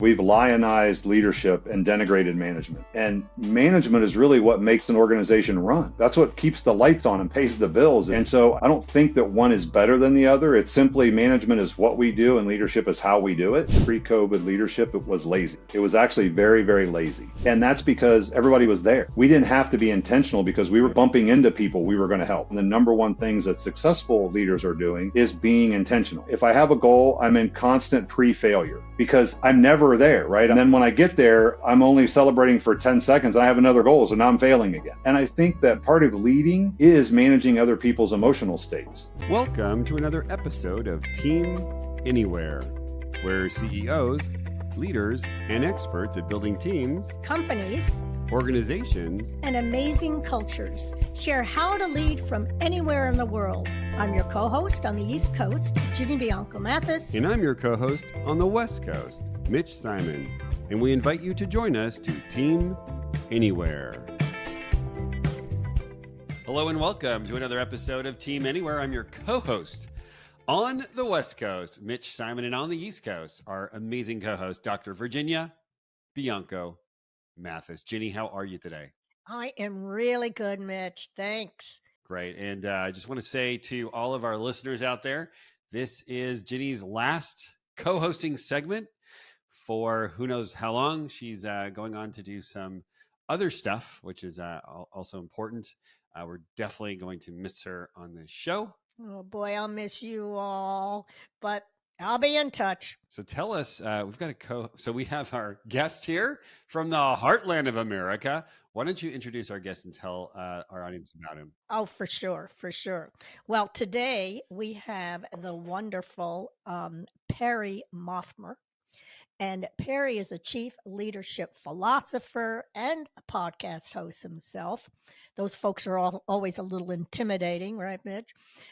We've lionized leadership and denigrated management. And management is really what makes an organization run. That's what keeps the lights on and pays the bills. And so I don't think that one is better than the other. It's simply management is what we do and leadership is how we do it. Pre-COVID leadership, it was lazy. It was actually very, very lazy. And that's because everybody was there. We didn't have to be intentional because we were bumping into people we were going to help. And the number one things that successful leaders are doing is being intentional. If I have a goal, I'm in constant pre-failure because I'm never there, right? And then when I get there, I'm only celebrating for 10 seconds and I have another goal, so now I'm failing again. And I think that part of leading is managing other people's emotional states. Welcome to another episode of Team Anywhere, where CEOs, leaders, and experts at building teams, companies, organizations, and amazing cultures share how to lead from anywhere in the world. I'm your co-host on the East Coast, Ginny Bianco Mathis. And I'm your co-host on the West Coast, Mitch Simon. And we invite you to join us to Team Anywhere. Hello and welcome to another episode of Team Anywhere. I'm your co-host on the West Coast, Mitch Simon, and on the East Coast, our amazing co-host, Dr. Virginia Bianco Mathis. Ginny, how are you today? I am really good, Mitch. Thanks. Great. And I just want to say to all of our listeners out there, this is Ginny's last co-hosting segment for who knows how long. She's going on to do some other stuff, which is also important. We're definitely going to miss her on this show. Oh boy, I'll miss you all, but I'll be in touch. So tell us, so we have our guest here from the heartland of America. Why don't you introduce our guest and tell our audience about him? Oh, for sure. Well, today we have the wonderful Perry Maughmer. And Perry is a chief leadership philosopher and a podcast host himself. Those folks are always a little intimidating, right, Mitch?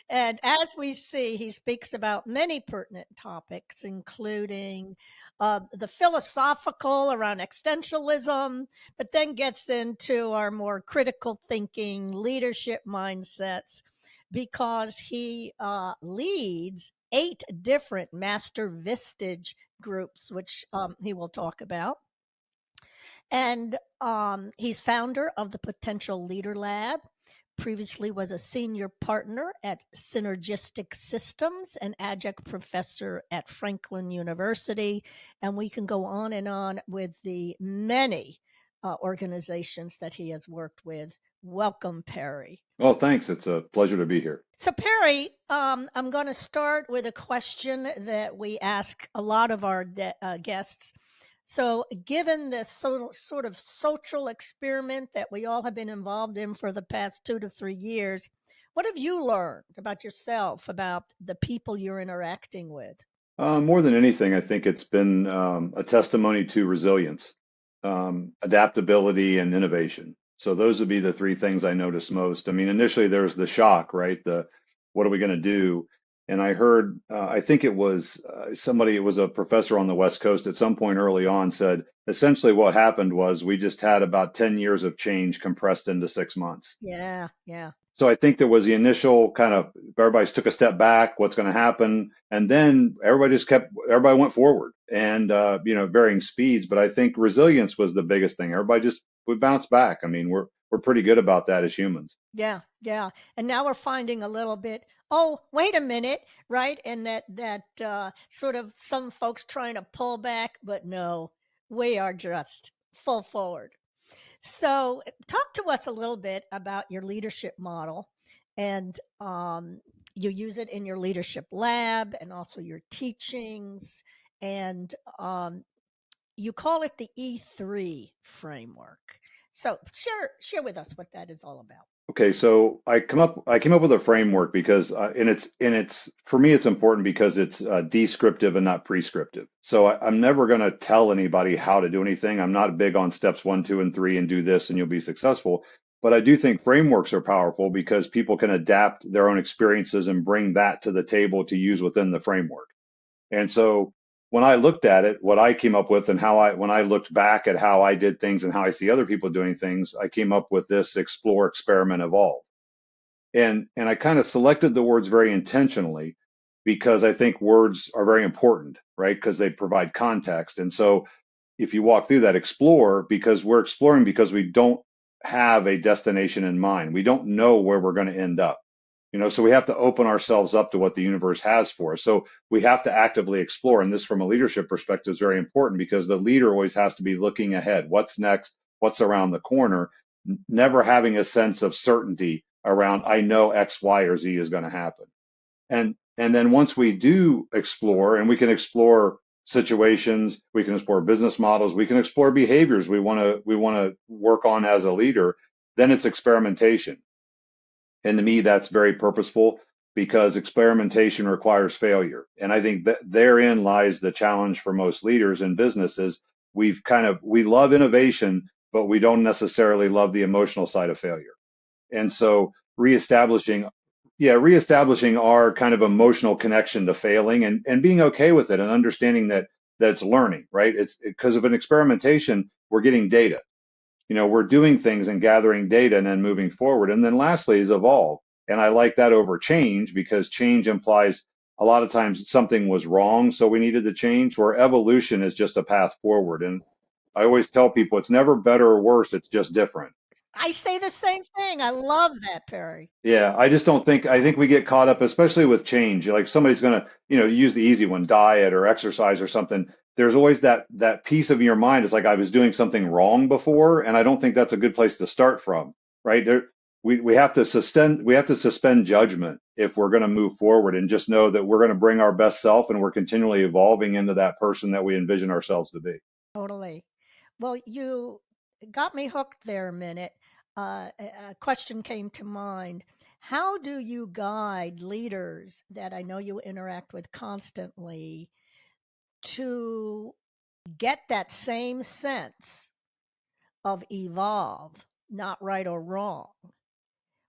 And as we see, he speaks about many pertinent topics, including the philosophical around existentialism, but then gets into our more critical thinking leadership mindsets because he leads 8 different master Vistage groups, which he will talk about. And he's founder of the Potential Leader Lab, previously was a senior partner at Synergistic Systems, an adjunct professor at Franklin University. And we can go on with the many organizations that he has worked with. Welcome, Perry. Oh, thanks. It's a pleasure to be here. So, Perry, I'm going to start with a question that we ask a lot of our guests. So, given this sort of social experiment that we all have been involved in for the past 2 to 3 years, what have you learned about yourself, about the people you're interacting with? More than anything, I think it's been a testimony to resilience, adaptability, and innovation. So those would be the 3 things I noticed most. I mean, initially there's the shock, right? What are we going to do? And I heard, I think it was it was a professor on the West Coast at some point early on said, essentially what happened was we just had about 10 years of change compressed into 6 months. Yeah. So I think there was the initial kind of, everybody took a step back, what's going to happen? And then everybody went forward and, varying speeds. But I think resilience was the biggest thing. We bounced back. I mean, we're pretty good about that as humans. Yeah. And now we're finding a little bit, oh, wait a minute, right? And that sort of some folks trying to pull back, but no, we are just full forward. So talk to us a little bit about your leadership model, and you use it in your leadership lab and also your teachings, and you call it the E3 framework. So share with us what that is all about. Okay, so I came up with a framework because, for me, it's important because it's descriptive and not prescriptive. So I'm never going to tell anybody how to do anything. I'm not big on steps 1, 2, and 3 and do this and you'll be successful. But I do think frameworks are powerful because people can adapt their own experiences and bring that to the table to use within the framework. And so when I looked at it, what I came up with and when I looked back at how I did things and how I see other people doing things, I came up with this explore, experiment, evolve. And I kind of selected the words very intentionally because I think words are very important. right? Because they provide context. And so if you walk through that, explore, because we're exploring because we don't have a destination in mind. We don't know where we're going to end up. So we have to open ourselves up to what the universe has for us. So we have to actively explore. And this, from a leadership perspective, is very important because the leader always has to be looking ahead. What's next? What's around the corner? Never having a sense of certainty around, I know X, Y, or Z is going to happen. And then once we do explore, and we can explore situations, we can explore business models, we can explore behaviors we want to work on as a leader, then it's experimentation. And to me, that's very purposeful because experimentation requires failure. And I think that therein lies the challenge for most leaders in businesses. We love innovation, but we don't necessarily love the emotional side of failure. And so reestablishing our kind of emotional connection to failing, and being okay with it, and understanding that it's learning, right? It's because of an experimentation, we're getting data. We're doing things and gathering data and then moving forward. And then lastly is evolve. And I like that over change, because change implies a lot of times something was wrong, so we needed to change, where evolution is just a path forward. And I always tell people it's never better or worse, it's just different. I say the same thing. I love that, Perry. Yeah, I think we get caught up, especially with change. Like somebody's going to, use the easy one, diet or exercise or something. There's always that piece of your mind. It's like, I was doing something wrong before, and I don't think that's a good place to start from, right? We have to suspend judgment if we're going to move forward, and just know that we're going to bring our best self, and we're continually evolving into that person that we envision ourselves to be. Totally. Well, you got me hooked there a minute. A question came to mind. How do you guide leaders that I know you interact with constantly to get that same sense of evolve, not right or wrong,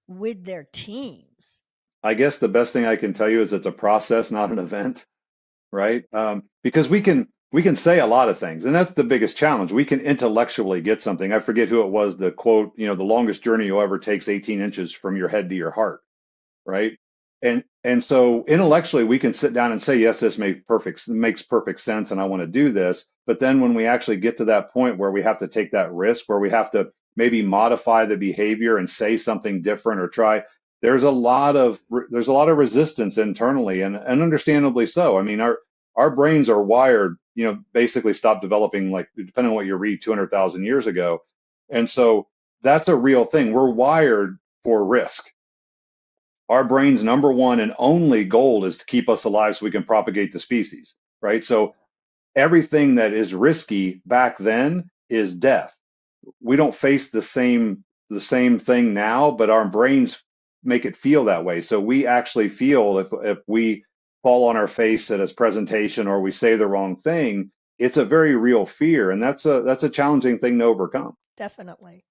with their teams? I guess the best thing I can tell you is it's a process, not an event, right? Because we can say a lot of things, and that's the biggest challenge. We can intellectually get something. I forget who it was. The quote, the longest journey you'll ever takes 18 inches from your head to your heart, right? And so intellectually we can sit down and say, yes, this makes perfect sense, and I want to do this. But then when we actually get to that point where we have to take that risk, where we have to maybe modify the behavior and say something different or try, there's a lot of resistance internally, and understandably so. I mean, our brains are wired, basically stopped developing, like, depending on what you read, 200,000 years ago. And so that's a real thing. We're wired for risk. Our brain's number one and only goal is to keep us alive so we can propagate the species, right? So everything that is risky back then is death. We don't face the same thing now, but our brains make it feel that way. So we actually feel, if we fall on our face at a presentation or we say the wrong thing, it's a very real fear, and that's a challenging thing to overcome. Definitely.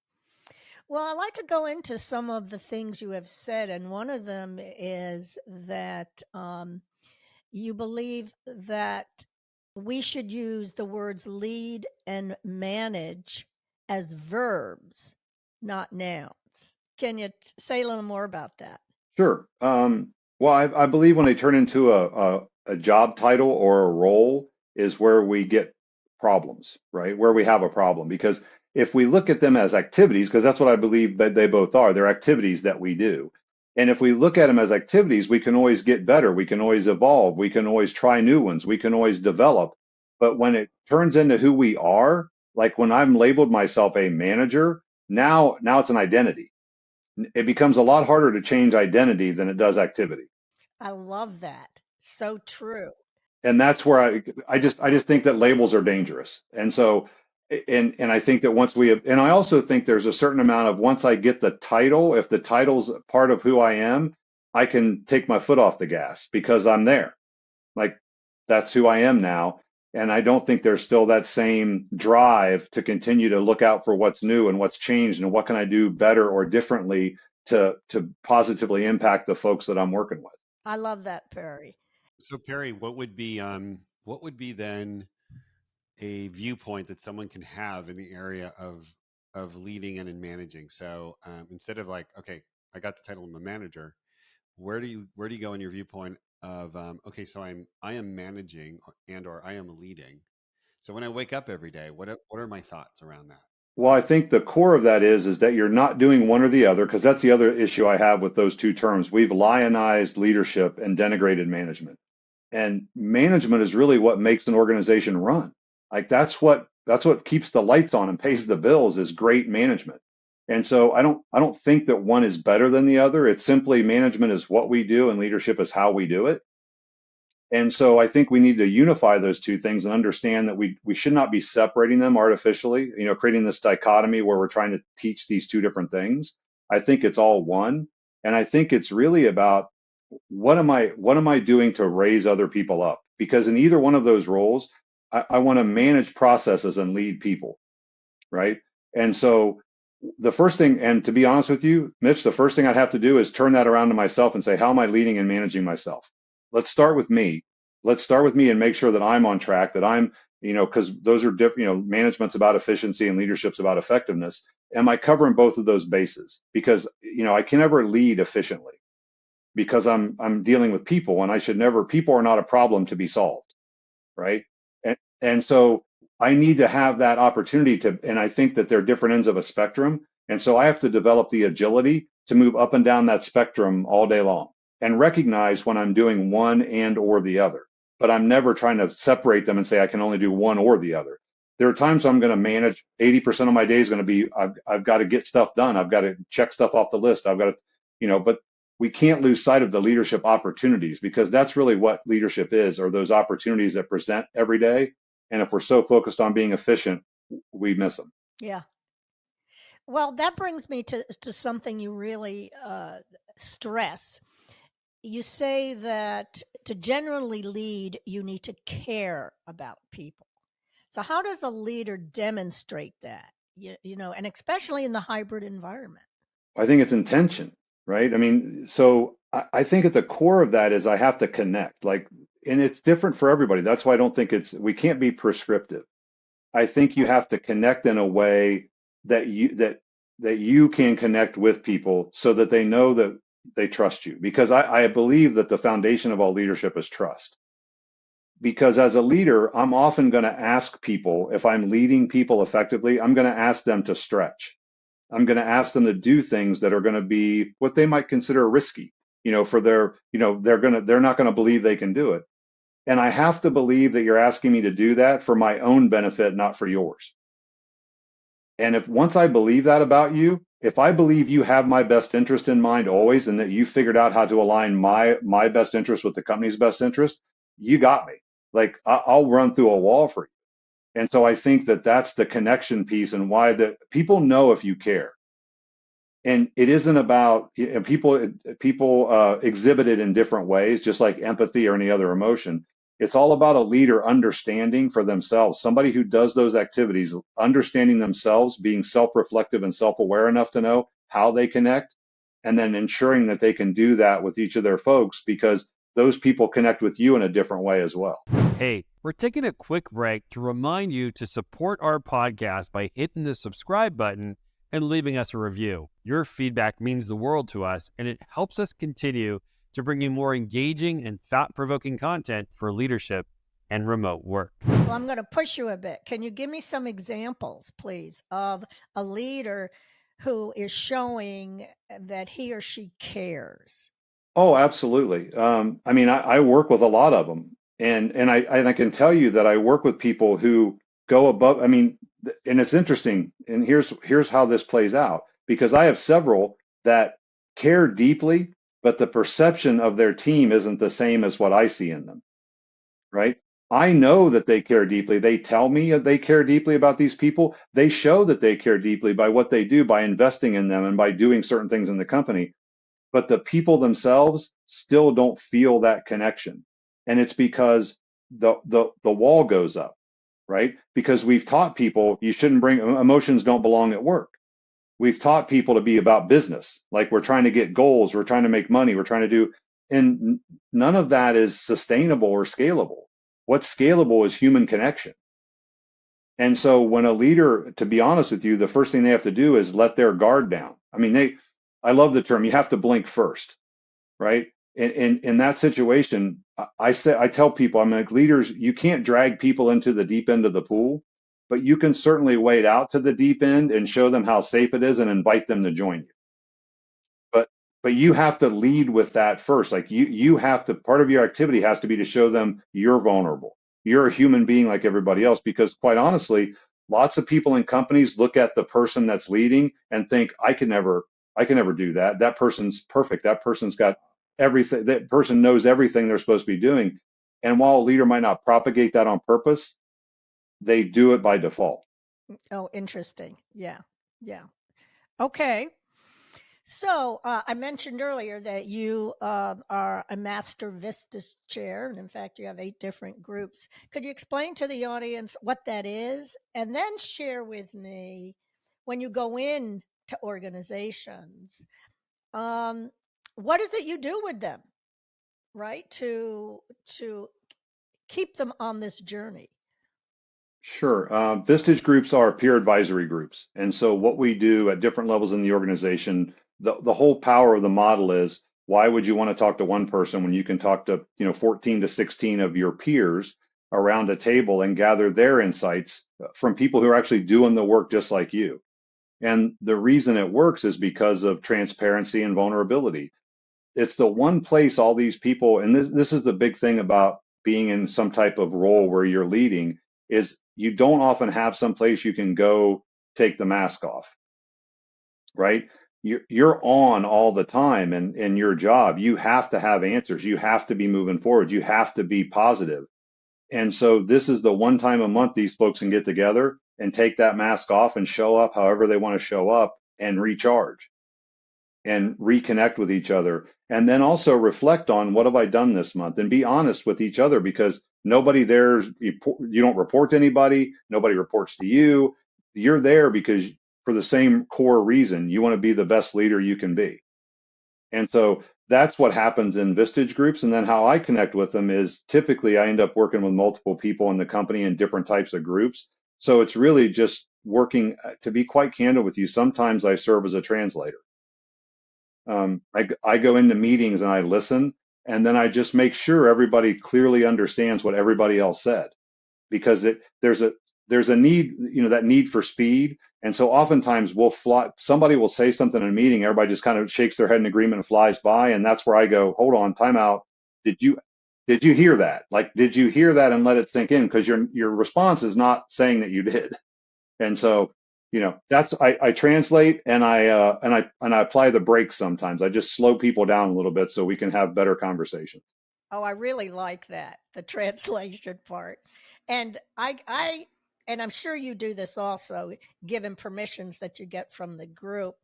Well, I like to go into some of the things you have said, and one of them is that you believe that we should use the words lead and manage as verbs, not nouns. Can you say a little more about that? Sure. Well, I believe when they turn into a job title or a role is where we get problems, right? Where we have a problem. Because if we look at them as activities, because that's what I believe that they both are, they're activities that we do. And if we look at them as activities, we can always get better. We can always evolve. We can always try new ones. We can always develop. But when it turns into who we are, like when I'm labeled myself a manager, now it's an identity. It becomes a lot harder to change identity than it does activity. I love that. So true. And that's where I just think that labels are dangerous. And so, and I think that and I also think there's a certain amount of, once I get the title, if the title's part of who I am, I can take my foot off the gas because I'm there. Like, that's who I am now. And I don't think there's still that same drive to continue to look out for what's new and what's changed and what can I do better or differently to positively impact the folks that I'm working with. I love that, Perry. So Perry, what would be then a viewpoint that someone can have in the area of leading and in managing? So instead of like, okay, I got the title of a manager, where do you go in your viewpoint of okay, so I am managing or I am leading. So when I wake up every day, what are my thoughts around that? Well, I think the core of that is that you're not doing one or the other, because that's the other issue I have with those two terms. We've lionized leadership and denigrated management. And management is really what makes an organization run. Like that's what keeps the lights on and pays the bills is great management. And so I don't think that one is better than the other. It's simply management is what we do and leadership is how we do it. And so I think we need to unify those two things and understand that we should not be separating them artificially, creating this dichotomy where we're trying to teach these two different things. I think it's all one. And I think it's really about what am I doing to raise other people up? Because in either one of those roles, I want to manage processes and lead people, right? And so the first thing, and to be honest with you, Mitch, the first thing I'd have to do is turn that around to myself and say, how am I leading and managing myself? Let's start with me. Let's start with me and make sure that I'm on track, that I'm, because those are different, management's about efficiency and leadership's about effectiveness. Am I covering both of those bases? Because, I can never lead efficiently because I'm dealing with people and I should never, people are not a problem to be solved, right? And so I need to have that opportunity to, and I think that they're different ends of a spectrum. And so I have to develop the agility to move up and down that spectrum all day long and recognize when I'm doing one and or the other. But I'm never trying to separate them and say I can only do one or the other. There are times I'm going to manage 80% of my day is going to be I've got to get stuff done. I've got to check stuff off the list. I've got to, but we can't lose sight of the leadership opportunities because that's really what leadership is, or those opportunities that present every day. And if we're so focused on being efficient, we miss them. Yeah. Well, that brings me to something you really stress. You say that to generally lead, you need to care about people. So how does a leader demonstrate that? And especially in the hybrid environment. I think it's intention, right? I mean, so I think at the core of that is I have to connect, and it's different for everybody. That's why I don't think we can't be prescriptive. I think you have to connect in a way that you can connect with people so that they know that they trust you. Because I believe that the foundation of all leadership is trust. Because as a leader, I'm often going to ask people, if I'm leading people effectively, I'm going to ask them to stretch. I'm going to ask them to do things that are going to be what they might consider risky, for their, they're not going to believe they can do it. And I have to believe that you're asking me to do that for my own benefit, not for yours. And if once I believe that about you, if I believe you have my best interest in mind always, and that you figured out how to align my best interest with the company's best interest, you got me. Like I'll run through a wall for you. And so I think that that's the connection piece and why that people know if you care. And it isn't about people exhibit it in different ways, just like empathy or any other emotion. It's all about a leader understanding for themselves, somebody who does those activities, understanding themselves, being self-reflective and self-aware enough to know how they connect, and then ensuring that they can do that with each of their folks because those people connect with you in a different way as well. Hey, we're taking a quick break to remind you to support our podcast by hitting the subscribe button and leaving us a review. Your feedback means the world to us, and it helps us continue to bring you more engaging and thought-provoking content for leadership and remote work. Well, I'm going to push you a bit. Can you give me some examples, please, of a leader who is showing that he or she cares? Oh, absolutely. I mean, I work with a lot of them, and I can tell you that I work with people who go above. I mean, and it's interesting. And here's how this plays out because I have several that care deeply, but the perception of their team isn't the same as what I see in them. Right? I know that they care deeply. They tell me they care deeply about these people. They show that they care deeply by what they do, by investing in them and by doing certain things in the company. But the people themselves still don't feel that connection. And it's because the wall goes up, right? Because we've taught people you shouldn't bring emotions don't belong at work. We've taught people to be about business. Like we're trying to get goals, we're trying to make money, we're trying to do, and none of that is sustainable or scalable. What's scalable is human connection. And so when a leader, to be honest with you, the first thing they have to do is let their guard down. I mean, I love the term, you have to blink first, right? In that situation, I tell people, I'm like, leaders, you can't drag people into the deep end of the pool, but you can certainly wade out to the deep end and show them how safe it is and invite them to join you. But you have to lead with that first. Like you have to, part of your activity has to be to show them you're vulnerable. You're a human being like everybody else, because quite honestly, lots of people in companies look at the person that's leading and think, I can never do that. That person's perfect. That person's got everything. That person knows everything they're supposed to be doing. And while a leader might not propagate that on purpose, they do it by default. Oh, interesting. Yeah. Yeah. Okay. So I mentioned earlier that you are a master Vistas chair, and in fact, you have 8 different groups. Could you explain to the audience what that is, and then share with me when you go in to organizations, um, what is it you do with them, right? To keep them on this journey. Sure. Vistage groups are peer advisory groups. And so what we do at different levels in the organization, the whole power of the model is, why would you want to talk to one person when you can talk to, 14 to 16 of your peers around a table and gather their insights from people who are actually doing the work just like you. And the reason it works is because of transparency and vulnerability. It's the one place all these people, and this is the big thing about being in some type of role where you're leading, is you don't often have some place you can go take the mask off, right? You're on all the time, and in your job you have to have answers, you have to be moving forward, you have to be positive. And so this is the one time a month these folks can get together and take that mask off and show up however they want to show up and recharge and reconnect with each other, and then also reflect on, what have I done this month, and be honest with each other, because nobody there's, you don't report to anybody, nobody reports to you. You're there because for the same core reason, you want to be the best leader you can be. And so that's what happens in Vistage groups. And then how I connect with them is, typically I end up working with multiple people in the company in different types of groups. So it's really just working, to be quite candid with you, sometimes I serve as a translator. I go into meetings and I listen, and then I just make sure everybody clearly understands what everybody else said, because there's a need, that need for speed. And so oftentimes somebody will say something in a meeting, everybody just kind of shakes their head in agreement and flies by. And that's where I go, hold on, time out. Did you hear that? Like, did you hear that, and let it sink in? Because your response is not saying that you did. And so, that's, I translate, and I apply the brakes sometimes. I just slow people down a little bit so we can have better conversations. Oh, I really like that, the translation part. And and I'm sure you do this also, given permissions that you get from the group.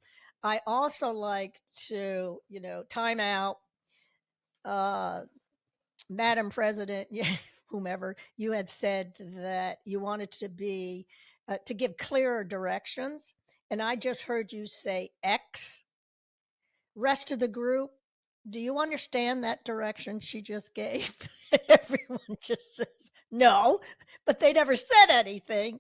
I also like to, time out, uh, Madam President, whomever, you had said that you wanted to be, to give clearer directions. And I just heard you say X. Rest of the group, do you understand that direction she just gave? Everyone just says no, but they never said anything,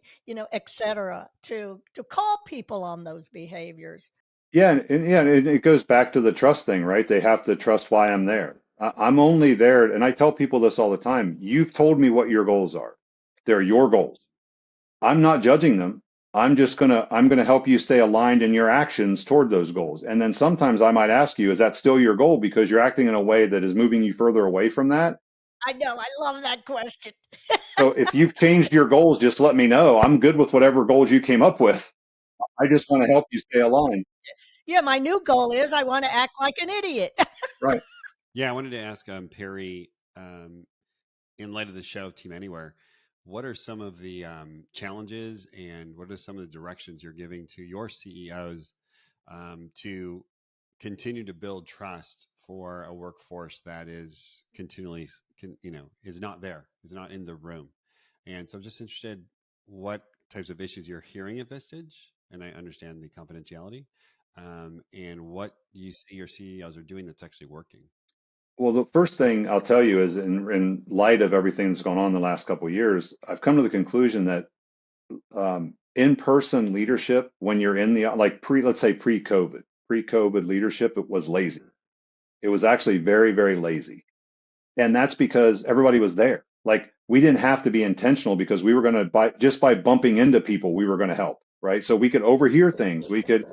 etc. To call people on those behaviors. Yeah, and it goes back to the trust thing, right? They have to trust why I'm there. I'm only there, and I tell people this all the time. You've told me what your goals are. They're your goals. I'm not judging them. I'm gonna help you stay aligned in your actions toward those goals. And then sometimes I might ask you, is that still your goal? Because you're acting in a way that is moving you further away from that. I know. I love that question. So if you've changed your goals, just let me know. I'm good with whatever goals you came up with. I just want to help you stay aligned. Yeah, my new goal is I want to act like an idiot. Right. Yeah, I wanted to ask Perry, in light of the show Team Anywhere, what are some of the challenges, and what are some of the directions you're giving to your CEOs to continue to build trust for a workforce that is continually, is not there, is not in the room? And so I'm just interested what types of issues you're hearing at Vistage, and I understand the confidentiality, and what you see your CEOs are doing that's actually working. Well, the first thing I'll tell you is, in light of everything that's gone on the last couple of years, I've come to the conclusion that in-person leadership, when you're in the, like let's say pre-COVID leadership, it was lazy. It was actually very, very lazy. And that's because everybody was there. Like we didn't have to be intentional because we were going to just by bumping into people, we were going to help, right? So we could overhear things. We could,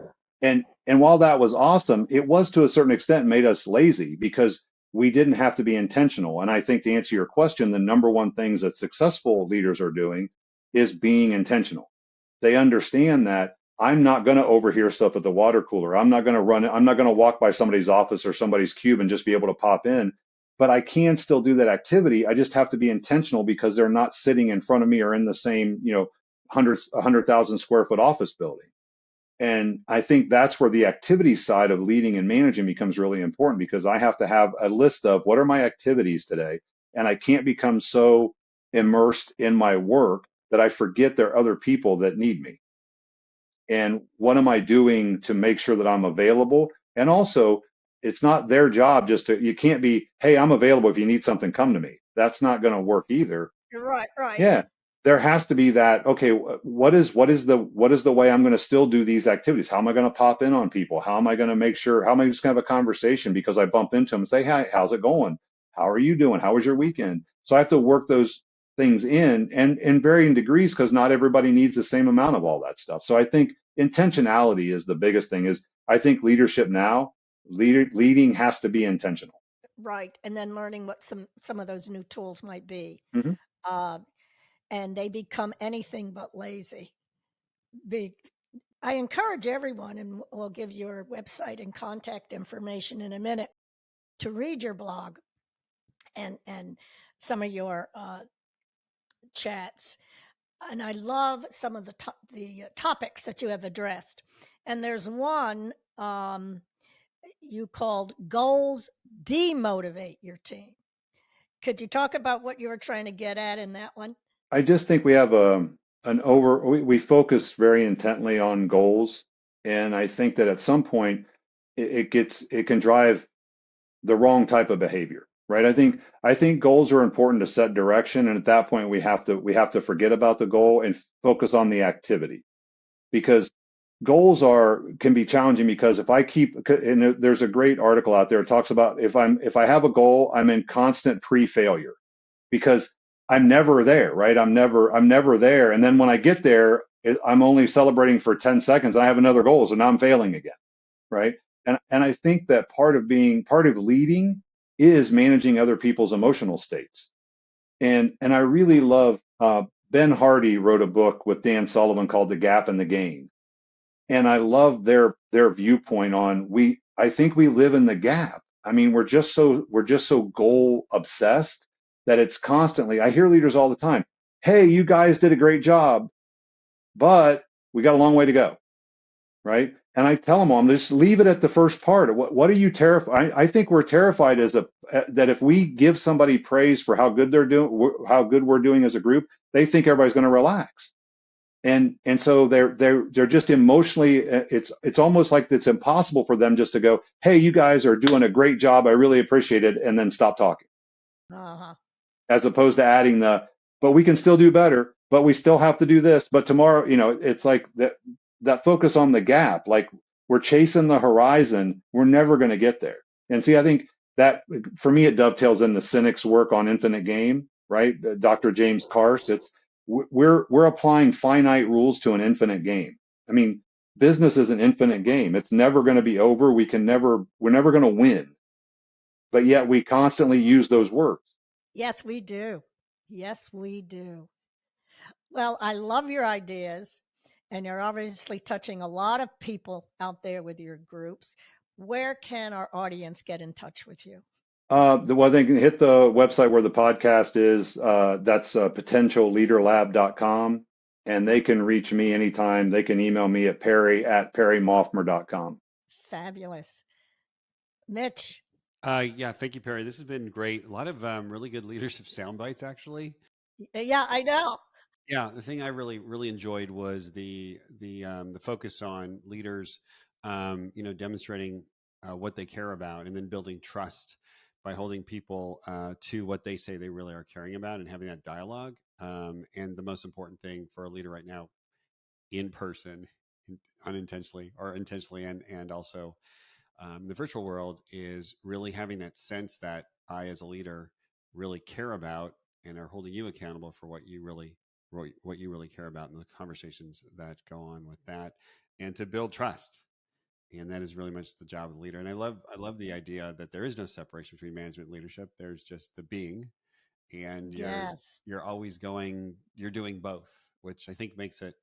and while that was awesome, it was to a certain extent made us lazy because we didn't have to be intentional. And I think to answer your question, the number one things that successful leaders are doing is being intentional. They understand that I'm not going to overhear stuff at the water cooler. I'm not going to run. I'm not going to walk by somebody's office or somebody's cube and just be able to pop in. But I can still do that activity. I just have to be intentional because they're not sitting in front of me or in the same, 100,000 square foot office building. And I think that's where the activity side of leading and managing becomes really important because I have to have a list of what are my activities today. And I can't become so immersed in my work that I forget there are other people that need me. And what am I doing to make sure that I'm available? And also, it's not their job you can't be, hey, I'm available if you need something, come to me. That's not going to work either. You're right, right. Yeah. There has to be that, okay, what is the way I'm going to still do these activities? How am I going to pop in on people? How am I going to make sure, how am I just going to have a conversation because I bump into them and say, hey, how's it going? How are you doing? How was your weekend? So I have to work those things and in varying degrees because not everybody needs the same amount of all that stuff. So I think intentionality is the biggest thing is I think leadership now, leading has to be intentional. Right. And then learning what some of those new tools might be. Mhm. Uh, and they become anything but lazy. I encourage everyone, and we'll give your website and contact information in a minute, to read your blog and some of your chats. And I love some of the topics that you have addressed. And there's one you called Goals Demotivate Your Team. Could you talk about what you were trying to get at in that one? I just think we have we focus very intently on goals. And I think that at some point it can drive the wrong type of behavior, right? I think goals are important to set direction. And at that point we have to forget about the goal and focus on the activity because goals can be challenging because if I keep, and there's a great article out there. It talks about if I have a goal, I'm in constant pre-failure because I'm never there, right? I'm never there. And then when I get there, I'm only celebrating for 10 seconds and I have another goal. So now I'm failing again, right? And I think that part of leading is managing other people's emotional states. And I really love, Ben Hardy wrote a book with Dan Sullivan called The Gap and the Gain. And I love their viewpoint on I think we live in the gap. I mean, we're just so goal obsessed that it's constantly, I hear leaders all the time, hey, you guys did a great job, but we got a long way to go, right? And I tell them, just leave it at the first part. What are you terrified? I think we're terrified that if we give somebody praise for how good they're doing, how good we're doing as a group, they think everybody's going to relax. And so they're just emotionally, it's almost like it's impossible for them just to go, hey, you guys are doing a great job, I really appreciate it, and then stop talking, Uh-huh. as opposed to adding but we can still do better, but we still have to do this, but tomorrow, it's like that focus on the gap, like we're chasing the horizon, we're never going to get there. And see, I think that for me it dovetails in the cynic's work on infinite game, right? Dr. James Carse, we're applying finite rules to an infinite game. I mean, business is an infinite game. It's never going to be over. We're never going to win, but yet we constantly use those words. Yes, we do. Yes, we do. Well, I love your ideas, and you're obviously touching a lot of people out there with your groups. Where can our audience get in touch with you? They can hit the website where the podcast is. That's potentialleaderlab.com. And they can reach me anytime. They can email me at perry@perrymaughmer.com. Fabulous. Mitch. Yeah, thank you, Perry. This has been great. A lot of really good leadership sound bites, actually. Yeah, I know. Yeah, the thing I really enjoyed was the focus on leaders, demonstrating what they care about, and then building trust by holding people to what they say they really are caring about, and having that dialogue. And the most important thing for a leader right now, in person, unintentionally or intentionally, and also the virtual world is really having that sense that I, as a leader, really care about and are holding you accountable for what you really care about, and the conversations that go on with that, and to build trust. And that is really much the job of the leader. And I love the idea that there is no separation between management and leadership. There's just the being, and Yes. you're always you're doing both, which I think makes it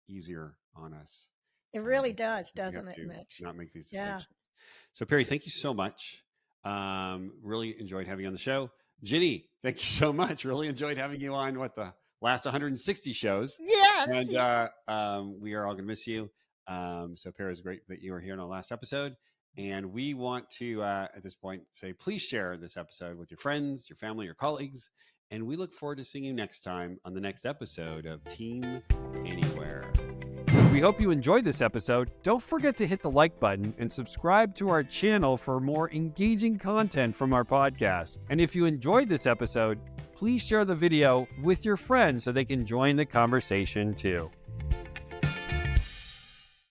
easier on us. It really So does, we have doesn't it, to Mitch? not make these Yeah. distinctions. So Perry, thank you so much. Really enjoyed having you on the show. Ginny, thank you so much. Really enjoyed having you on the last 160 shows. Yes. And we are all going to miss you. So Perry, it's great that you were here in our last episode. And we want to, at this point, say, please share this episode with your friends, your family, your colleagues. And we look forward to seeing you next time on the next episode of Team Anywhere. We hope you enjoyed this episode. Don't forget to hit the like button and subscribe to our channel for more engaging content from our podcast. And if you enjoyed this episode, please share the video with your friends so they can join the conversation too.